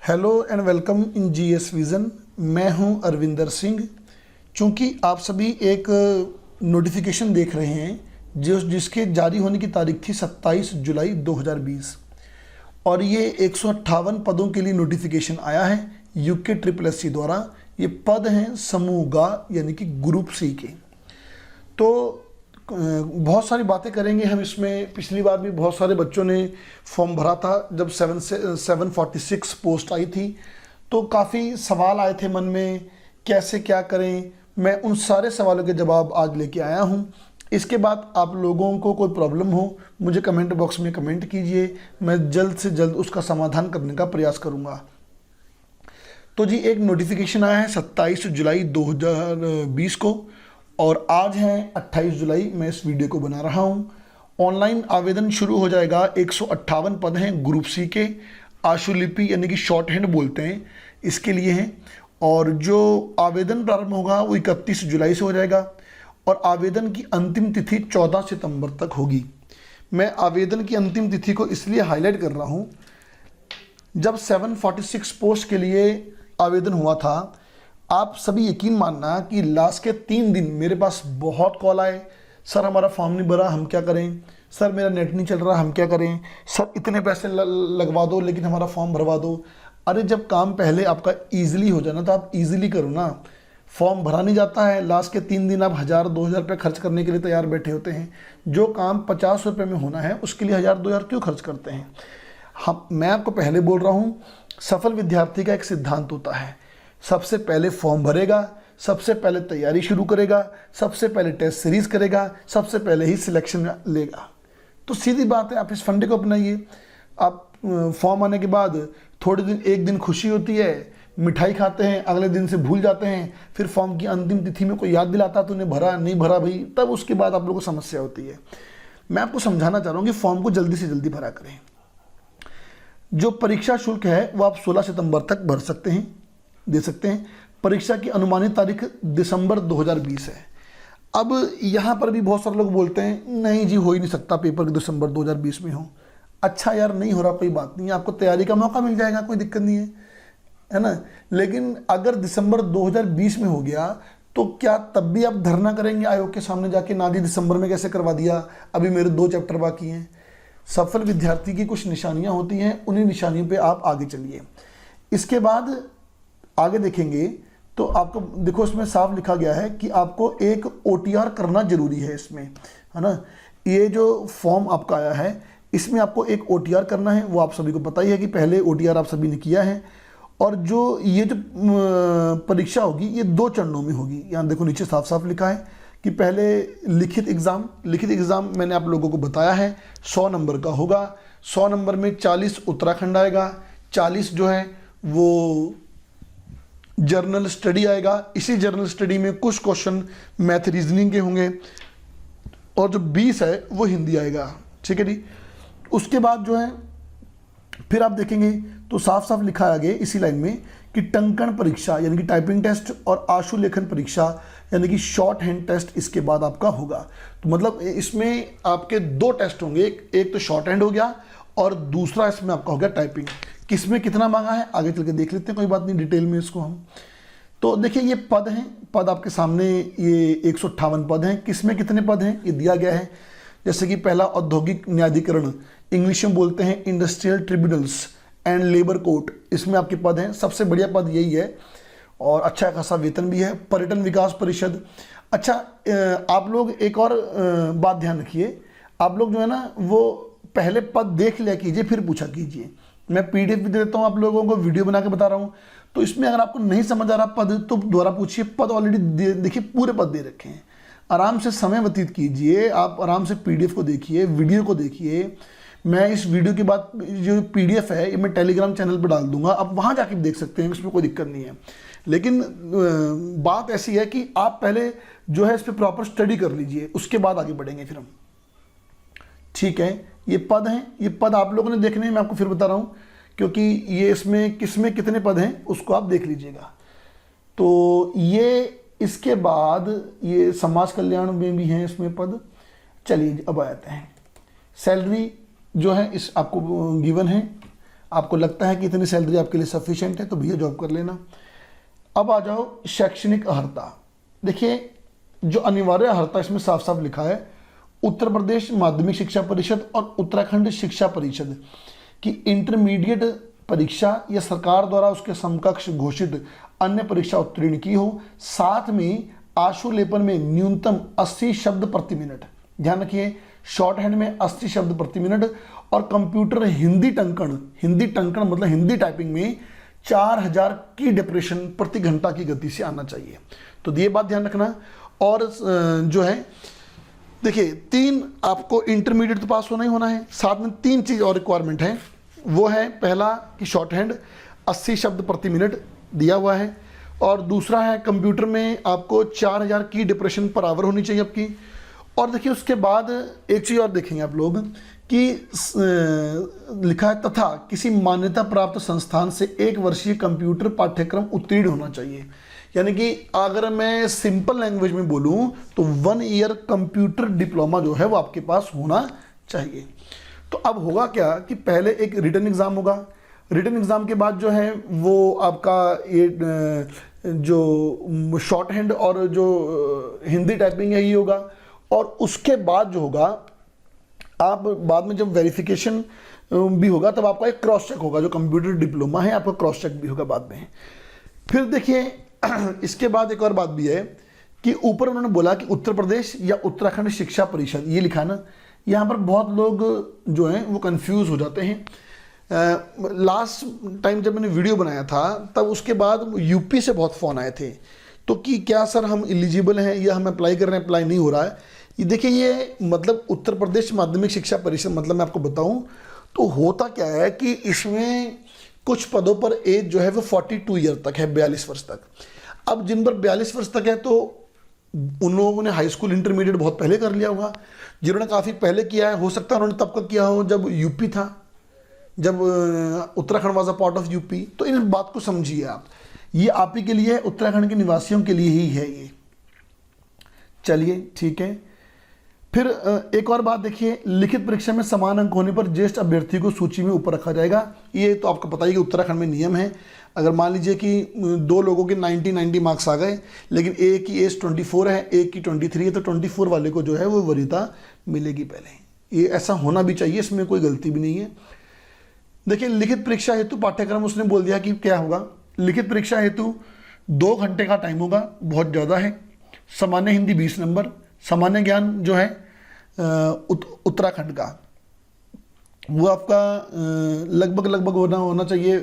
Hello and welcome in GS vision. मैं हूं अरविंदर सिंह। चूंकि आप सभी एक नोटिफिकेशन देख रहे हैं जिसके जारी होने की तारीख थी 27 जुलाई 2020 और ये 158 पदों के लिए नोटिफिकेशन आया है यूके ट्रिपल एससी द्वारा। ये पद हैं समूह ग यानी कि ग्रुप सी के। तो बहुत सारी बातें करेंगे हम इसमें। पिछली बार भी बहुत सारे बच्चों ने फॉर्म भरा था जब 746 पोस्ट आई थी, तो काफ़ी सवाल आए थे मन में, कैसे क्या करें। मैं उन सारे सवालों के जवाब आज लेके आया हूं। इसके बाद आप लोगों को कोई प्रॉब्लम हो मुझे कमेंट बॉक्स में कमेंट कीजिए, मैं जल्द से जल्द उसका समाधान करने का प्रयास करूंगा। तो जी एक नोटिफिकेशन आया है 27 जुलाई 2020 को और आज है 28 जुलाई। मैं इस वीडियो को बना रहा हूं। ऑनलाइन आवेदन शुरू हो जाएगा। 158 पद हैं ग्रुप सी के, आशुलिपि यानी कि शॉर्ट हैंड बोलते हैं इसके लिए हैं। और जो आवेदन प्रारंभ होगा वो 31 जुलाई से हो जाएगा और आवेदन की अंतिम तिथि 14 सितंबर तक होगी। मैं आवेदन की अंतिम तिथि को इसलिए हाईलाइट कर रहा हूं, जब 746 पोस्ट के लिए आवेदन हुआ था, आप सभी यकीन मानना कि लास्ट के 3 दिन मेरे पास बहुत कॉल आए। सर हमारा फॉर्म नहीं भरा, हम क्या करें? सर मेरा नेट नहीं चल रहा, हम क्या करें? सर इतने पैसे लगवा दो लेकिन हमारा फॉर्म भरवा दो। अरे जब काम पहले आपका ईजिली हो जाना तो आप ईजिली करो ना। फॉर्म भरा नहीं जाता है, लास्ट के 3 दिन आप 1000-2000 रुपये खर्च करने के लिए तैयार बैठे होते हैं। जो काम 50 रुपये में होना है उसके लिए 1000-2000 क्यों खर्च करते हैं? मैं आपको पहले बोल रहा हूँ, सफल विद्यार्थी का एक सिद्धांत होता है, सबसे पहले फॉर्म भरेगा, सबसे पहले तैयारी शुरू करेगा, सबसे पहले टेस्ट सीरीज करेगा, सबसे पहले ही सिलेक्शन लेगा। तो सीधी बात है, आप इस फंडे को अपनाइए। आप फॉर्म आने के बाद थोड़े दिन, एक दिन खुशी होती है, मिठाई खाते हैं, अगले दिन से भूल जाते हैं, फिर फॉर्म की अंतिम तिथि में कोई याद दिलाता तूने भरा नहीं भरा भाई, तब उसके बाद आप लोगों को समस्या होती है। मैं आपको समझाना चाह रहा हूँ कि फॉर्म को जल्दी से जल्दी भरा करें। जो परीक्षा शुल्क है वो आप 16 सितंबर तक भर सकते हैं, दे सकते हैं। परीक्षा की अनुमानित तारीख दिसंबर 2020 है। अब यहाँ पर भी बहुत सारे लोग बोलते हैं नहीं जी हो ही नहीं सकता पेपर दिसंबर 2020 में हो। अच्छा यार, नहीं हो रहा कोई बात नहीं, आपको तैयारी का मौका मिल जाएगा, कोई दिक्कत नहीं है ना। लेकिन अगर दिसंबर 2020 में हो गया तो क्या तब भी आप धरना करेंगे आयोग के सामने जाके, ना जी दिसंबर में कैसे करवा दिया, अभी मेरे 2 चैप्टर बाकी हैं? सफल विद्यार्थी की कुछ निशानियाँ होती हैं, उन्हीं निशानियों पर आप आगे चलिए। इसके बाद आगे देखेंगे तो आपको देखो इसमें साफ लिखा गया है कि आपको एक OTR करना जरूरी है इसमें, है ना। ये जो फॉर्म आपका आया है इसमें आपको एक OTR करना है, वो आप सभी को पता ही है कि पहले OTR आप सभी ने किया है। और जो ये जो परीक्षा होगी ये 2 चरणों में होगी। यहाँ देखो नीचे साफ साफ लिखा है कि पहले लिखित एग्ज़ाम मैंने आप लोगों को बताया है 100 नंबर का होगा। 100 नंबर में 40 उत्तराखंड आएगा, 40 जो है वो जर्नल स्टडी आएगा। इसी जर्नल स्टडी में कुछ क्वेश्चन मैथ रीजनिंग के होंगे और जो 20 है वो हिंदी आएगा, ठीक है जी। उसके बाद जो है फिर आप देखेंगे तो साफ साफ लिखा आगे इसी लाइन में कि टंकण परीक्षा यानी कि टाइपिंग टेस्ट और आशुलेखन परीक्षा यानी कि शॉर्ट हैंड टेस्ट इसके बाद आपका होगा। तो मतलब इसमें आपके 2 टेस्ट होंगे, एक तो शॉर्ट हैंड हो गया और दूसरा इसमें आपका हो गया टाइपिंग। किसमें कितना मांगा है आगे चल के देख लेते हैं, कोई बात नहीं, डिटेल में इसको हम। तो देखिए ये पद हैं, पद आपके सामने, ये 158 पद हैं। किसमें कितने पद हैं ये दिया गया है। जैसे कि पहला औद्योगिक न्यायाधिकरण, इंग्लिश में बोलते हैं industrial tribunals and labour court, इसमें आपके पद हैं। सबसे बढ़िया पद यही है और अच्छा खासा वेतन भी है। पर्यटन विकास परिषद। अच्छा आप लोग एक और बात ध्यान रखिए, आप लोग जो है ना वो पहले पद देख लिया कीजिए फिर पूछा कीजिए। मैं PDF भी दे देता हूँ आप लोगों को, वीडियो बना के बता रहा हूँ। तो इसमें अगर आपको नहीं समझ आ रहा पद तो दोबारा पूछिए। पद ऑलरेडी देखिए पूरे पद दे रखे हैं, आराम से समय व्यतीत कीजिए। आप आराम से PDF को देखिए, वीडियो को देखिए। मैं इस वीडियो के बाद जो PDF है ये मैं टेलीग्राम चैनल पर डाल दूंगा, आप वहाँ जाके देख सकते हैं, इसमें कोई दिक्कत नहीं है। लेकिन बात ऐसी है कि आप पहले जो है इस पर प्रॉपर स्टडी कर लीजिए, उसके बाद आगे बढ़ेंगे फिर हम, ठीक है। ये पद हैं, ये पद आप लोगों ने देखने हैं, मैं आपको फिर बता रहा हूँ, क्योंकि ये इसमें किसमें कितने पद हैं उसको आप देख लीजिएगा। तो ये इसके बाद ये समाज कल्याण में भी हैं इसमें पद। चलिए अब आते हैं। सैलरी जो है इस आपको गिवन है, आपको लगता है कि इतनी सैलरी आपके लिए सफिशिएंट है तो भैया जॉब कर लेना। अब आ जाओ शैक्षणिक अर्हता। देखिए जो अनिवार्य अर्हता इसमें साफ साफ लिखा है, उत्तर प्रदेश माध्यमिक शिक्षा परिषद और उत्तराखंड शिक्षा परिषद की इंटरमीडिएट परीक्षा या सरकार द्वारा उसके समकक्ष घोषित अन्य परीक्षा उत्तीर्ण की हो, साथ में आशुलेपन में न्यूनतम 80 शब्द प्रति मिनट। ध्यान रखिए, शॉर्ट हैंड में 80 शब्द प्रति मिनट और कंप्यूटर हिंदी टंकण मतलब हिंदी टाइपिंग में 4000 की डिप्रेशन प्रति घंटा की गति से आना चाहिए। तो ये बात ध्यान रखना। और जो है देखिए 3 आपको इंटरमीडिएट तो पास होना ही होना है, साथ में 3 चीज़ और रिक्वायरमेंट है। वो है पहला कि शॉर्ट हैंड 80 शब्द प्रति मिनट दिया हुआ है, और दूसरा है कंप्यूटर में आपको 4000 की डिप्रेशन पर आवर होनी चाहिए आपकी। और देखिए उसके बाद एक चीज़ और देखेंगे आप लोग कि लिखा है तथा किसी मान्यता प्राप्त संस्थान से 1 वर्षीय कंप्यूटर पाठ्यक्रम उत्तीर्ण होना चाहिए। यानी कि अगर मैं सिंपल लैंग्वेज में बोलूं तो 1 ईयर कंप्यूटर डिप्लोमा जो है वो आपके पास होना चाहिए। तो अब होगा क्या कि पहले एक रिटन एग्ज़ाम होगा, रिटन एग्ज़ाम के बाद जो है वो आपका ये जो शॉर्ट हैंड और जो हिंदी टाइपिंग है ये होगा, और उसके बाद जो होगा आप बाद में जब वेरिफिकेशन भी होगा तब आपका एक क्रॉस चेक होगा, जो कंप्यूटर डिप्लोमा है आपका क्रॉस चेक भी होगा बाद में। फिर देखिए इसके बाद एक और बात भी है कि ऊपर उन्होंने बोला कि उत्तर प्रदेश या उत्तराखंड शिक्षा परिषद, ये लिखा ना, यहाँ पर बहुत लोग जो हैं वो कंफ्यूज हो जाते हैं। लास्ट टाइम जब मैंने वीडियो बनाया था तब उसके बाद यूपी से बहुत फ़ोन आए थे, तो कि क्या सर हम एलिजिबल हैं या हम अप्लाई कर रहे हैं, अप्लाई नहीं हो रहा है। ये देखिए ये मतलब उत्तर प्रदेश माध्यमिक शिक्षा परिषद, मतलब मैं आपको बताऊं तो होता क्या है कि इसमें कुछ पदों पर एज जो है वो 42 ईयर तक है, 42 वर्ष तक। अब जिन पर 42 वर्ष तक है तो उन लोगों ने हाई स्कूल इंटरमीडिएट बहुत पहले कर लिया होगा, जिन्होंने काफ़ी पहले किया है हो सकता है उन्होंने तब का किया हो जब यूपी था, जब Uttarakhand was a part of UP. तो इन बात को समझिए आप, ये आप ही के लिए है, उत्तराखंड के निवासियों के लिए ही है ये। चलिए ठीक है। फिर एक और बात देखिए, लिखित परीक्षा में समान अंक होने पर ज्येष्ठ अभ्यर्थी को सूची में ऊपर रखा जाएगा। ये तो आपको पता ही कि उत्तराखंड में नियम है। अगर मान लीजिए कि 2 लोगों के 90 मार्क्स आ गए, लेकिन एक की एज 24 है, एक की 23 है, तो 24 वाले को जो है वो वरीयता मिलेगी पहले। ये ऐसा होना भी चाहिए, इसमें कोई गलती भी नहीं है। देखिए लिखित परीक्षा हेतु पाठ्यक्रम उसने बोल दिया कि क्या होगा। लिखित परीक्षा हेतु 2 घंटे का टाइम होगा, बहुत ज़्यादा है। सामान्य हिंदी 20 नंबर, सामान्य ज्ञान जो है उत्तराखंड का वो आपका लगभग होना चाहिए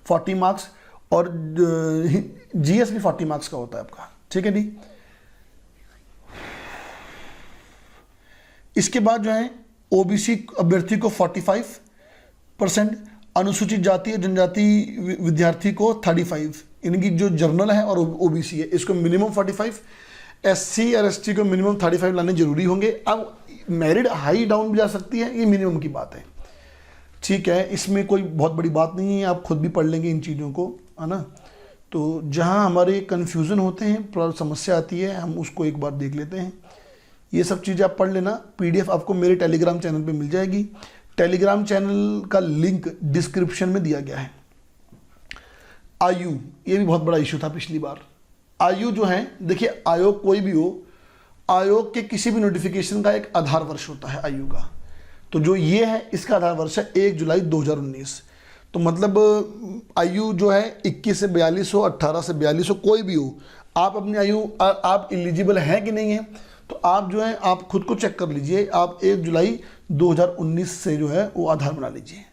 40 मार्क्स, और जीएस भी 40 मार्क्स का होता है आपका, ठीक है जी। इसके बाद जो है ओबीसी अभ्यर्थी को 45%, अनुसूचित जाति और जनजाति विद्यार्थी को 35, इनकी जो जर्नल है और ओबीसी है इसको मिनिमम 45, एससी और एसटी को मिनिमम 35 लाने जरूरी होंगे। अब मेरिट हाई डाउन भी जा सकती है, ये मिनिमम की बात है, ठीक है। इसमें कोई बहुत बड़ी बात नहीं है, आप खुद भी पढ़ लेंगे इन चीज़ों को, है ना। तो जहाँ हमारे कन्फ्यूज़न होते हैं, समस्या आती है, हम उसको एक बार देख लेते हैं। ये सब चीज़ें आप पढ़ लेना। पीडीएफ आपको मेरे टेलीग्राम चैनल पे मिल जाएगी। टेलीग्राम चैनल का लिंक डिस्क्रिप्शन में दिया गया है। आयु, ये भी बहुत बड़ा इशू था पिछली बार। आयु जो है, देखिए आयोग कोई भी हो, आयोग के किसी भी नोटिफिकेशन का एक आधार वर्ष होता है आयु का। तो जो ये है इसका आधार वर्ष है 1 जुलाई 2019। तो मतलब आयु जो है 21 से 42 हो, 18 से 42 हो, कोई भी हो, आप अपनी आयु आप एलिजिबल हैं कि नहीं है, तो आप जो है आप खुद को चेक कर लीजिए। आप 1 जुलाई 2019 से जो है वो आधार बना लीजिए,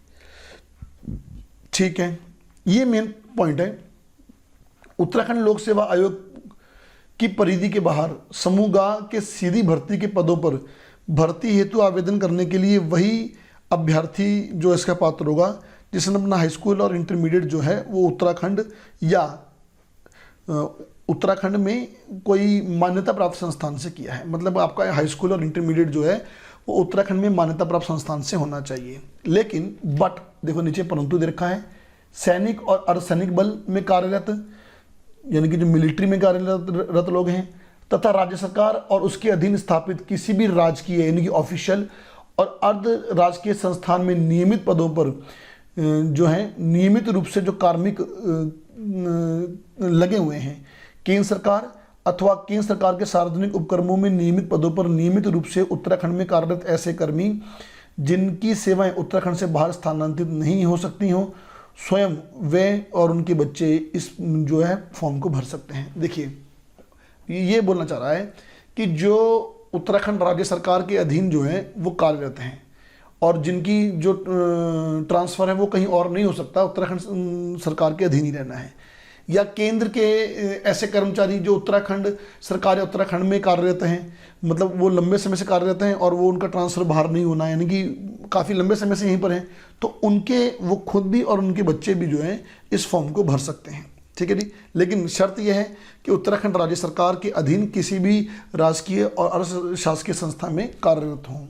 ठीक है। ये मेन पॉइंट है। उत्तराखंड लोक सेवा आयोग की परिधि के बाहर समूह गा के सीधी भर्ती के पदों पर भर्ती हेतु आवेदन करने के लिए वही अभ्यर्थी जो इसका पात्र होगा जिसने अपना हाई स्कूल और इंटरमीडिएट जो है वो उत्तराखंड या उत्तराखंड में कोई मान्यता प्राप्त संस्थान से किया है। मतलब आपका हाई स्कूल और इंटरमीडिएट जो है वो उत्तराखंड में मान्यता प्राप्त संस्थान से होना चाहिए। लेकिन बट देखो नीचे परंतु दे रखा है, सैनिक और अर्धसैनिक बल में कार्यरत, यानी कि जो मिलिट्री में कार्यरत लोग हैं, तथा राज्य सरकार और उसके अधीन स्थापित किसी भी राजकीय यानी कि ऑफिशियल और अर्ध राजकीय संस्थान में नियमित पदों पर जो हैं नियमित रूप से जो कार्मिक लगे हुए हैं, केंद्र सरकार अथवा केंद्र सरकार के सार्वजनिक उपक्रमों में नियमित पदों पर नियमित रूप से उत्तराखंड में कार्यरत ऐसे कर्मी जिनकी सेवाएं उत्तराखंड से बाहर स्थानांतरित नहीं हो सकती हों, स्वयं वे और उनके बच्चे इस जो है फॉर्म को भर सकते हैं। देखिए, ये बोलना चाह रहा है कि जो उत्तराखंड राज्य सरकार के अधीन जो है वो कार्यरत हैं और जिनकी जो ट्रांसफ़र है वो कहीं और नहीं हो सकता, उत्तराखंड सरकार के अधीन ही रहना है, या केंद्र के ऐसे कर्मचारी जो उत्तराखंड सरकार या उत्तराखंड में कार्यरत हैं, मतलब वो लंबे समय से कार्यरत हैं और वो उनका ट्रांसफ़र बाहर नहीं होना, यानी कि काफ़ी लंबे समय से यहीं पर हैं, तो उनके वो खुद भी और उनके बच्चे भी जो हैं इस फॉर्म को भर सकते हैं। ठीक है जी, लेकिन शर्त यह है कि उत्तराखंड राज्य सरकार के अधीन किसी भी राजकीय और अर्ध शासकीय संस्था में कार्यरत हों।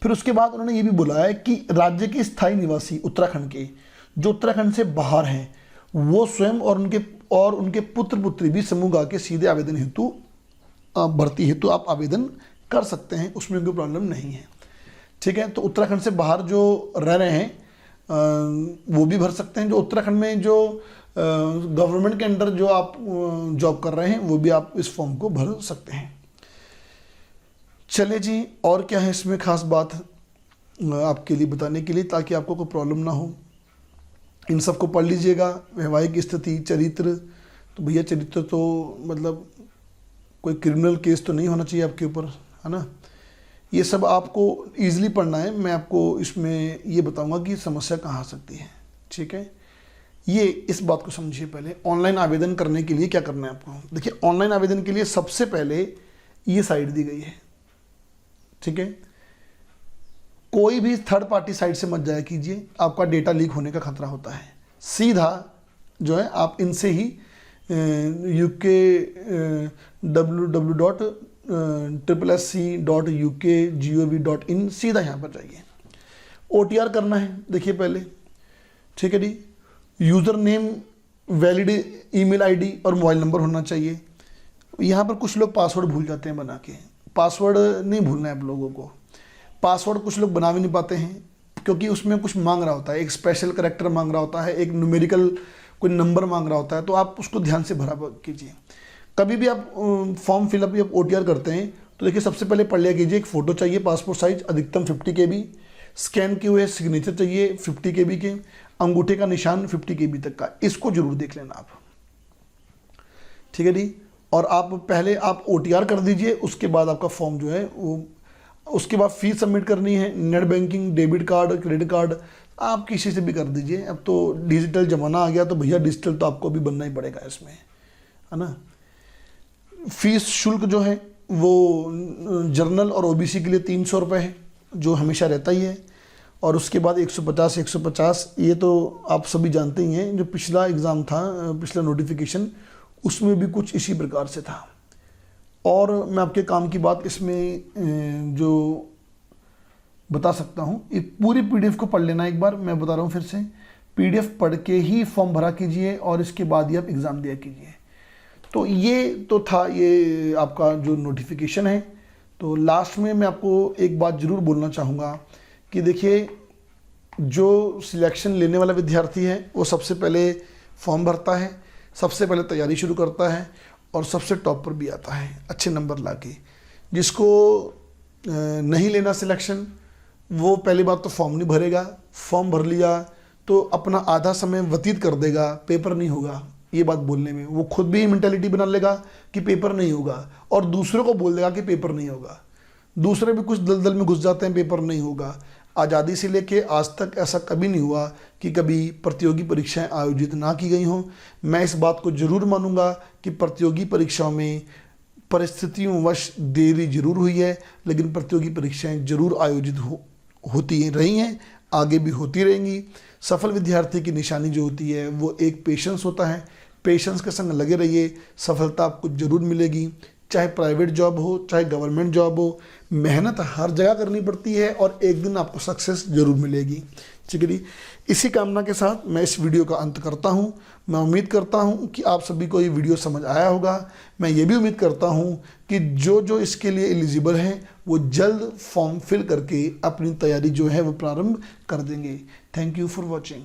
फिर उसके बाद उन्होंने ये भी बोला है कि राज्य के स्थायी निवासी उत्तराखंड के जो उत्तराखंड से बाहर हैं वो स्वयं और उनके पुत्र पुत्री भी समूह गा के सीधे आवेदन हेतु भर्ती हेतु आप आवेदन कर सकते हैं, उसमें कोई प्रॉब्लम नहीं है। ठीक है, तो उत्तराखंड से बाहर जो रह रहे हैं वो भी भर सकते हैं। जो उत्तराखंड में जो गवर्नमेंट के अंडर जो आप जॉब कर रहे हैं वो भी आप इस फॉर्म को भर सकते हैं। चलिए जी, और क्या है इसमें खास बात आपके लिए बताने के लिए, ताकि आपको कोई प्रॉब्लम ना हो। इन सबको पढ़ लीजिएगा। वैवाहिक स्थिति, चरित्र, तो भैया चरित्र तो मतलब कोई क्रिमिनल केस तो नहीं होना चाहिए आपके ऊपर, है ना। ये सब आपको ईजिली पढ़ना है। मैं आपको इसमें ये बताऊंगा कि समस्या कहाँ आ सकती है। ठीक है, ये इस बात को समझिए। पहले ऑनलाइन आवेदन करने के लिए क्या करना है आपको। देखिए, ऑनलाइन आवेदन के लिए सबसे पहले ये साइट दी गई है। ठीक है, कोई भी थर्ड पार्टी साइट से मत जाया कीजिए, आपका डेटा लीक होने का खतरा होता है। सीधा जो है आप इनसे ही www.sssc.uk.gov.in सीधा यहाँ पर जाइए। OTR करना है, देखिए पहले। ठीक है जी, user name, valid email ID और मोबाइल नंबर होना चाहिए। यहाँ पर कुछ लोग पासवर्ड भूल जाते हैं बना के। पासवर्ड नहीं भूलना है आप लोगों को। पासवर्ड कुछ लोग बना भी नहीं पाते हैं क्योंकि उसमें कुछ मांग रहा होता है, एक स्पेशल करैक्टर मांग रहा होता है, एक न्यूमेरिकल कोई नंबर मांग रहा होता है, तो आप उसको ध्यान से भरा कीजिए। कभी भी आप फॉर्म फिलअप या OTR करते हैं तो देखिए, सबसे पहले पढ़ लिया कीजिए, एक फ़ोटो चाहिए पासपोर्ट साइज, अधिकतम 50 KB, स्कैन किए हुए सिग्नेचर चाहिए 50 KB के, अंगूठे का निशान 50 KB तक का, इसको जरूर देख लेना आप। ठीक है जी, और आप पहले आप OTR कर दीजिए, उसके बाद आपका फॉर्म जो है वो, उसके बाद फीस सबमिट करनी है। Net banking, debit card, credit card आप किसी से भी कर दीजिए। अब तो डिजिटल ज़माना आ गया, तो भैया डिजिटल तो आपको भी बनना ही पड़ेगा इसमें, है ना। फीस शुल्क जो है वो जर्नल और OBC के लिए 300 रुपये है, जो हमेशा रहता ही है। और उसके बाद 150 ये तो आप सभी जानते ही हैं। जो पिछला एग्ज़ाम था, पिछला नोटिफिकेशन, उसमें भी कुछ इसी प्रकार से था। और मैं आपके काम की बात इसमें जो बता सकता हूँ, ये पूरी PDF को पढ़ लेना एक बार। मैं बता रहा हूँ फिर से, PDF पढ़ के ही फॉर्म भरा कीजिए और इसके बाद ही आप एग्ज़ाम दिया कीजिए। तो ये तो था ये आपका जो नोटिफिकेशन है। तो लास्ट में मैं आपको एक बात ज़रूर बोलना चाहूँगा कि देखिए, जो सिलेक्शन लेने वाला विद्यार्थी है वो सबसे पहले फॉर्म भरता है, सबसे पहले तैयारी शुरू करता है और सबसे टॉप पर भी आता है अच्छे नंबर लाके। जिसको नहीं लेना सिलेक्शन, वो पहली बात तो फॉर्म नहीं भरेगा। फॉर्म भर लिया तो अपना आधा समय व्यतीत कर देगा, पेपर नहीं होगा ये बात बोलने में। वो खुद भी मेंटालिटी बना लेगा कि पेपर नहीं होगा और दूसरों को बोल देगा कि पेपर नहीं होगा। दूसरे भी कुछ दलदल में घुस जाते हैं, पेपर नहीं होगा। आज़ादी से लेके आज तक ऐसा कभी नहीं हुआ कि कभी प्रतियोगी परीक्षाएं आयोजित ना की गई हों। मैं इस बात को ज़रूर मानूंगा कि प्रतियोगी परीक्षाओं में परिस्थितियों वश देरी जरूर हुई है, लेकिन प्रतियोगी परीक्षाएं जरूर आयोजित होती रही हैं, आगे भी होती रहेंगी। सफल विद्यार्थी की निशानी जो होती है वो एक पेशेंस होता है। पेशेंस के संग लगे रहिए, सफलता आपको जरूर मिलेगी। चाहे प्राइवेट जॉब हो, चाहे गवर्नमेंट जॉब हो, मेहनत हर जगह करनी पड़ती है और एक दिन आपको सक्सेस जरूर मिलेगी। ठीक है जी, इसी कामना के साथ मैं इस वीडियो का अंत करता हूं। मैं उम्मीद करता हूं कि आप सभी को ये वीडियो समझ आया होगा। मैं ये भी उम्मीद करता हूं कि जो इसके लिए एलिजिबल हैं वो जल्द फॉर्म फिल करके अपनी तैयारी जो है वो प्रारंभ कर देंगे। Thank you for watching.